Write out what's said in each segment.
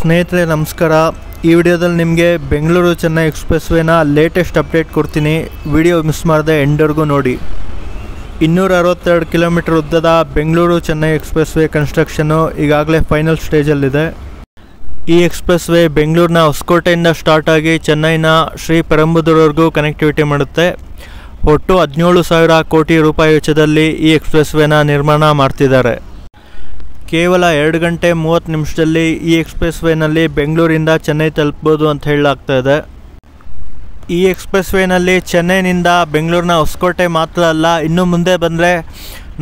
ಸ್ನೇಹಿತರೆ ನಮಸ್ಕಾರ. ಈ ವಿಡಿಯೋದಲ್ಲಿ ನಿಮಗೆ Bengaluru Chennai express Vena latest update ಕೊಡ್ತೀನಿ. ವಿಡಿಯೋ ಮಿಸ್ ಮಾಡದೆ ಎಂಡ್ವರೆಗೂ ನೋಡಿ. 262 ಕಿಲೋಮೀಟರ್ ಉದ್ದದ Bengaluru Chennai express way construction ಈಗಾಗಲೇ ಫೈನಲ್ ಸ್ಟೇಜಲ್ಲಿದೆ. ಈ ಎಕ್ಸ್‌ಪ್ರೆಸ್ ವೇ ಬೆಂಗಳೂರಿನ ಹೊಸಕೋಟೆಯಿಂದ ಸ್ಟಾರ್ಟ್ ಆಗಿ ಚೆನ್ನೈನ ಶ್ರೀಪೆರಂಬದೂರ್ವರೆಗೂ ಕನೆಕ್ಟಿವಿಟಿ ಮಾಡುತ್ತೆ. ಒಟ್ಟು 17,000 ಕೋಟಿ ರೂಪಾಯಿ ವೆಚ್ಚದಲ್ಲಿ ಈ ಎಕ್ಸ್‌ಪ್ರೆಸ್ ವೇನ ನಿರ್ಮಾಣ ಮಾಡ್ತಿದ್ದಾರೆ. ಕೇವಲ 2 ಗಂಟೆ 30 ನಿಮಿಷದಲ್ಲಿ ಈ ಎಕ್ಸ್‌ಪ್ರೆಸ್ ವೇನಲ್ಲಿ ಬೆಂಗಳೂರಿಂದ ಚೆನ್ನೈ ತಲುಪಬಹುದು ಅಂತ ಹೇಳಲಾಗ್ತಾ ಇದೆ. ಈ ಎಕ್ಸ್‌ಪ್ರೆಸ್ ವೇನಲ್ಲಿ ಚೆನ್ನೈನಿಂದ ಬೆಂಗಳೂರಿನ ಹೊಸಕೋಟೆ ಮಾತ್ರ ಅಲ್ಲ, ಇನ್ನು ಮುಂದೆ ಬಂದರೆ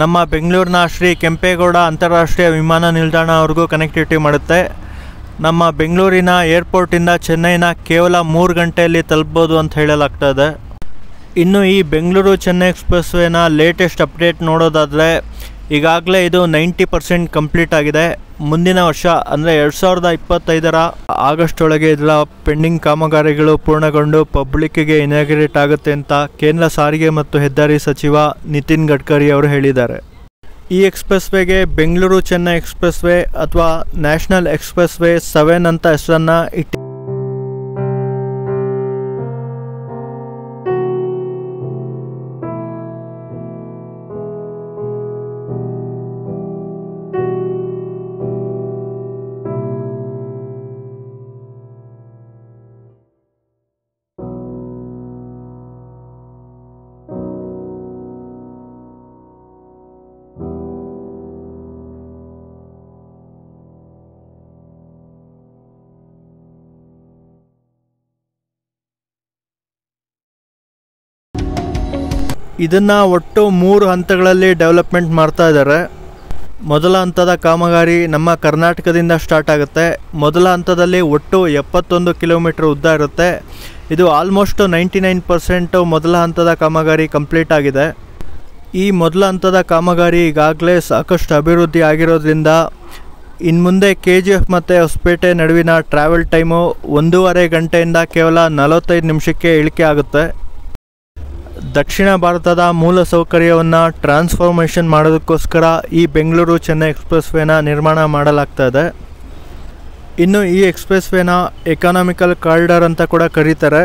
ನಮ್ಮ ಬೆಂಗಳೂರಿನ ಶ್ರೀ ಕೆಂಪೇಗೌಡ ಅಂತಾರಾಷ್ಟ್ರೀಯ ವಿಮಾನ ನಿಲ್ದಾಣವರೆಗೂ ಕನೆಕ್ಟಿವಿಟಿ ಮಾಡುತ್ತೆ. ನಮ್ಮ ಬೆಂಗಳೂರಿನ ಏರ್ಪೋರ್ಟಿಂದ ಚೆನ್ನೈನ ಕೇವಲ 3 ಗಂಟೆಯಲ್ಲಿ ತಲುಪಬಹುದು ಅಂತ ಹೇಳಲಾಗ್ತಾ ಇದೆ. ಇನ್ನು ಈ Bengaluru Chennai express Vena latest update ನೋಡೋದಾದರೆ ಈಗಾಗಲೇ ಇದು 90% ಕಂಪ್ಲೀಟ್ ಆಗಿದೆ. ಮುಂದಿನ ವರ್ಷ ಅಂದರೆ 2025ರ ಆಗಸ್ಟ್ ಒಳಗೆ ಇದರ ಪೆಂಡಿಂಗ್ ಕಾಮಗಾರಿಗಳು ಪೂರ್ಣಗೊಂಡು ಪಬ್ಲಿಕ್ಕಿಗೆ ಇನಾಗ್ರೇಟ್ ಆಗುತ್ತೆ ಅಂತ ಕೇಂದ್ರ ಸಾರಿಗೆ ಮತ್ತು ಹೆದ್ದಾರಿ ಸಚಿವ ನಿತಿನ್ ಗಡ್ಕರಿ ಅವರು ಹೇಳಿದ್ದಾರೆ. ಈ ಎಕ್ಸ್‌ಪ್ರೆಸ್ ವೇಗೆ ಬೆಂಗಳೂರು ಚೆನ್ನೈ ಎಕ್ಸ್‌ಪ್ರೆಸ್ ವೇ ಅಥವಾ ನ್ಯಾಷನಲ್ ಎಕ್ಸ್‌ಪ್ರೆಸ್ ವೇ 7 ಅಂತ ಹೆಸರನ್ನು ಇಟ್ಟು ಇದನ್ನು ಒಟ್ಟು 3 ಹಂತಗಳಲ್ಲಿ ಡೆವಲಪ್ಮೆಂಟ್ ಮಾಡ್ತಾ ಇದ್ದಾರೆ. ಮೊದಲ ಹಂತದ ಕಾಮಗಾರಿ ನಮ್ಮ ಕರ್ನಾಟಕದಿಂದ ಸ್ಟಾರ್ಟ್ ಆಗುತ್ತೆ. ಮೊದಲ ಹಂತದಲ್ಲಿ ಒಟ್ಟು 71 ಕಿಲೋಮೀಟರ್ ಉದ್ದ ಇರುತ್ತೆ. ಇದು ಆಲ್ಮೋಸ್ಟ್ 99% ಮೊದಲ ಹಂತದ ಕಾಮಗಾರಿ ಕಂಪ್ಲೀಟ್ ಆಗಿದೆ. ಈ ಮೊದಲ ಹಂತದ ಕಾಮಗಾರಿ ಈಗಾಗಲೇ ಸಾಕಷ್ಟು ಅಭಿವೃದ್ಧಿ ಆಗಿರೋದ್ರಿಂದ ಇನ್ನು ಮುಂದೆ KGF ಮತ್ತು ಹೊಸಪೇಟೆ ನಡುವಿನ ಟ್ರಾವೆಲ್ ಟೈಮು 1.5 ಗಂಟೆಯಿಂದ ಕೇವಲ 45 ನಿಮಿಷಕ್ಕೆ ಇಳಿಕೆ ಆಗುತ್ತೆ. ದಕ್ಷಿಣ ಭಾರತದ ಮೂಲ ಸೌಕರ್ಯವನ್ನು ಟ್ರಾನ್ಸ್ಫಾರ್ಮೇಷನ್ ಮಾಡೋದಕ್ಕೋಸ್ಕರ ಈ ಬೆಂಗಳೂರು ಚೆನ್ನೈ ಎಕ್ಸ್‌ಪ್ರೆಸ್ ವೇನ ನಿರ್ಮಾಣ ಮಾಡಲಾಗ್ತಾ ಇದೆ. ಇನ್ನು ಈ ಎಕ್ಸ್‌ಪ್ರೆಸ್ ವೇನ ಎಕಾನಾಮಿಕಲ್ ಕಾರಿಡಾರ್ ಅಂತ ಕೂಡ ಕರೀತಾರೆ.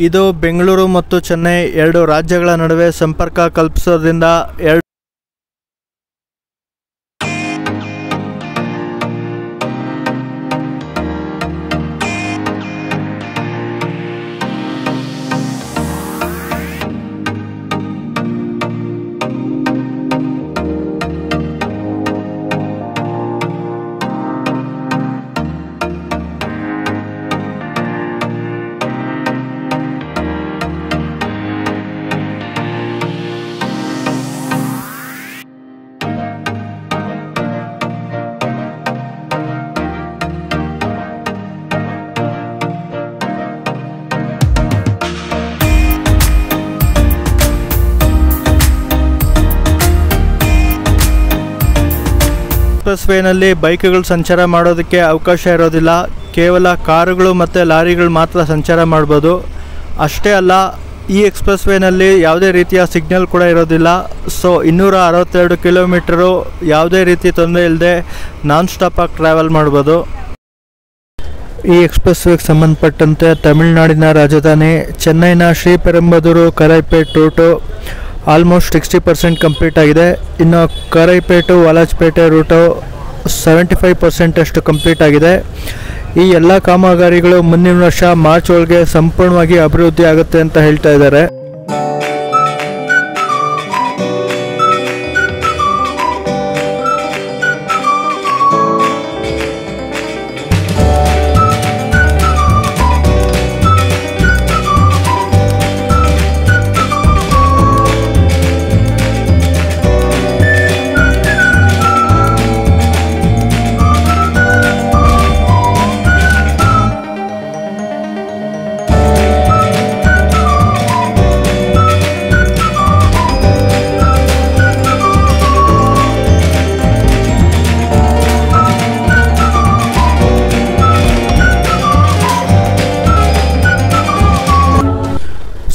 ಇದು ಬೆಂಗಳೂರು ಮತ್ತು ಚೆನ್ನೈ 2 ರಾಜ್ಯಗಳ ನಡುವೆ ಸಂಪರ್ಕ ಕಲ್ಪಿಸೋದ್ರಿಂದ ಎಕ್ಸ್‌ಪ್ರೆಸ್ ವೇನಲ್ಲಿ ಬೈಕ್ಗಳು ಸಂಚಾರ ಮಾಡೋದಕ್ಕೆ ಅವಕಾಶ ಇರೋದಿಲ್ಲ. ಕೇವಲ ಕಾರುಗಳು ಮತ್ತು ಲಾರಿಗಳು ಮಾತ್ರ ಸಂಚಾರ ಮಾಡ್ಬೋದು. ಅಷ್ಟೇ ಅಲ್ಲ, ಈ ಎಕ್ಸ್‌ಪ್ರೆಸ್ ವೇನಲ್ಲಿ ಯಾವುದೇ ರೀತಿಯ ಸಿಗ್ನಲ್ ಕೂಡ ಇರೋದಿಲ್ಲ. ಸೊ 262 ಕಿಲೋಮೀಟರು ಯಾವುದೇ ರೀತಿ ತೊಂದರೆ ಇಲ್ಲದೆ ನಾನ್ ಸ್ಟಾಪಾಗಿ ಟ್ರಾವೆಲ್ ಮಾಡ್ಬೋದು. ಈ ಎಕ್ಸ್‌ಪ್ರೆಸ್ ವೇಗೆ ಸಂಬಂಧಪಟ್ಟಂತೆ ತಮಿಳುನಾಡಿನ ರಾಜಧಾನಿ ಚೆನ್ನೈನ ಶ್ರೀಪೆರಂಬದೂರು ಕರೈಪೇಟ್ ರೂಟು ಆಲ್ಮೋಸ್ಟ್ 60% ಕಂಪ್ಲೀಟ್ ಆಗಿದೆ. ಇನ್ನು ಕರೈಪೇಟು ವಾಲಾಜ್ಪೇಟೆ ರೂಟು 75% ಅಷ್ಟು ಕಂಪ್ಲೀಟ್ ಆಗಿದೆ. ಈ ಎಲ್ಲ ಕಾಮಗಾರಿಗಳು ಮುಂದಿನ ವರ್ಷ ಮಾರ್ಚ್ ಒಳಗೆ ಸಂಪೂರ್ಣವಾಗಿ ಅಭಿವೃದ್ಧಿ ಆಗುತ್ತೆ ಅಂತ ಹೇಳ್ತಾ ಇದ್ದಾರೆ.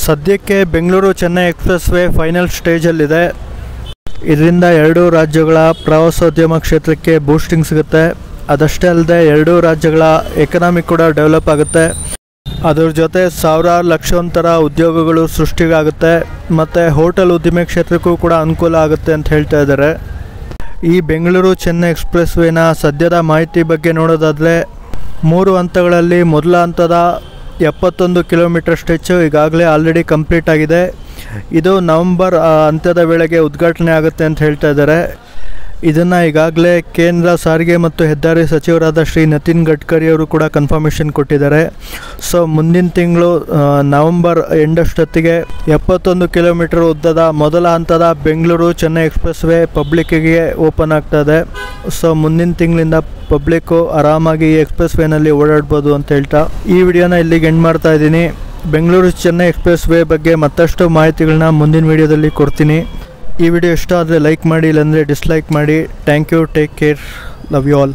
ಸದ್ಯಕ್ಕೆ Bengaluru Chennai expressway final ಸ್ಟೇಜಲ್ಲಿದೆ. ಇದರಿಂದ 2 ರಾಜ್ಯಗಳ ಪ್ರವಾಸೋದ್ಯಮ ಕ್ಷೇತ್ರಕ್ಕೆ ಬೂಸ್ಟಿಂಗ್ ಸಿಗುತ್ತೆ. ಅದಷ್ಟೇ ಅಲ್ಲದೆ ಎರಡೂ ರಾಜ್ಯಗಳ ಎಕನಾಮಿ ಕೂಡ ಡೆವಲಪ್ ಆಗುತ್ತೆ. ಅದ್ರ ಜೊತೆ ಸಾವಿರಾರು ಲಕ್ಷಾಂತರ ಉದ್ಯೋಗಗಳು ಸೃಷ್ಟಿಗಾಗುತ್ತೆ ಮತ್ತು ಹೋಟೆಲ್ ಉದ್ದಿಮೆ ಕ್ಷೇತ್ರಕ್ಕೂ ಕೂಡ ಅನುಕೂಲ ಆಗುತ್ತೆ ಅಂತ ಹೇಳ್ತಾ ಇದ್ದಾರೆ. ಈ ಬೆಂಗಳೂರು ಚೆನ್ನೈ ಎಕ್ಸ್ಪ್ರೆಸ್ ವೇನ ಸದ್ಯದ ಮಾಹಿತಿ ಬಗ್ಗೆ ನೋಡೋದಾದರೆ 3 ಹಂತಗಳಲ್ಲಿ ಮೊದಲ ಹಂತದ 71 ಕಿಲೋಮೀಟರ್ ಸ್ಟ್ರೆಚ್ಚು ಈಗಾಗಲೇ ಆಲ್ರೆಡಿ ಕಂಪ್ಲೀಟ್ ಆಗಿದೆ. ಇದು ನವೆಂಬರ್ ಅಂತ್ಯದ ವೇಳೆಗೆ ಉದ್ಘಾಟನೆ ಆಗುತ್ತೆ ಅಂತ ಹೇಳ್ತಾ ಇದ್ದಾರೆ. ಇದನ್ನು ಈಗಾಗಲೇ ಕೇಂದ್ರ ಸಾರಿಗೆ ಮತ್ತು ಹೆದ್ದಾರಿ ಸಚಿವರಾದ ಶ್ರೀ ನಿತಿನ್ ಗಡ್ಕರಿ ಅವರು ಕೂಡ ಕನ್ಫರ್ಮೇಷನ್ ಕೊಟ್ಟಿದ್ದಾರೆ. ಸೊ ಮುಂದಿನ ತಿಂಗಳು ನವೆಂಬರ್ ಎಂಡಷ್ಟೊತ್ತಿಗೆ 71 ಕಿಲೋಮೀಟರ್ ಉದ್ದದ ಮೊದಲ ಹಂತದ ಬೆಂಗಳೂರು ಚೆನ್ನೈ ಎಕ್ಸ್ಪ್ರೆಸ್ ವೇ ಪಬ್ಲಿಕ್ಕಿಗೆ ಓಪನ್ ಆಗ್ತದೆ. ಸೊ ಮುಂದಿನ ತಿಂಗಳಿಂದ ಪಬ್ಲಿಕ್ಕು ಆರಾಮಾಗಿ ಈ ಎಕ್ಸ್ಪ್ರೆಸ್ ವೇನಲ್ಲಿ ಓಡಾಡ್ಬೋದು ಅಂತ ಹೇಳ್ತಾ ಈ ವಿಡಿಯೋನ ಇಲ್ಲಿಗೆ ಎಂಡ್ ಮಾಡ್ತಾ ಇದ್ದೀನಿ. ಬೆಂಗಳೂರು ಚೆನ್ನೈ ಎಕ್ಸ್ಪ್ರೆಸ್ ವೇ ಬಗ್ಗೆ ಮತ್ತಷ್ಟು ಮಾಹಿತಿಗಳನ್ನ ಮುಂದಿನ ವಿಡಿಯೋದಲ್ಲಿ ಕೊಡ್ತೀನಿ. ಈ ವಿಡಿಯೋ ಇಷ್ಟ ಆದರೆ ಲೈಕ್ ಮಾಡಿ, ಇಲ್ಲಾಂದರೆ ಡಿಸ್ಲೈಕ್ ಮಾಡಿ. Thank you, take care, love you all.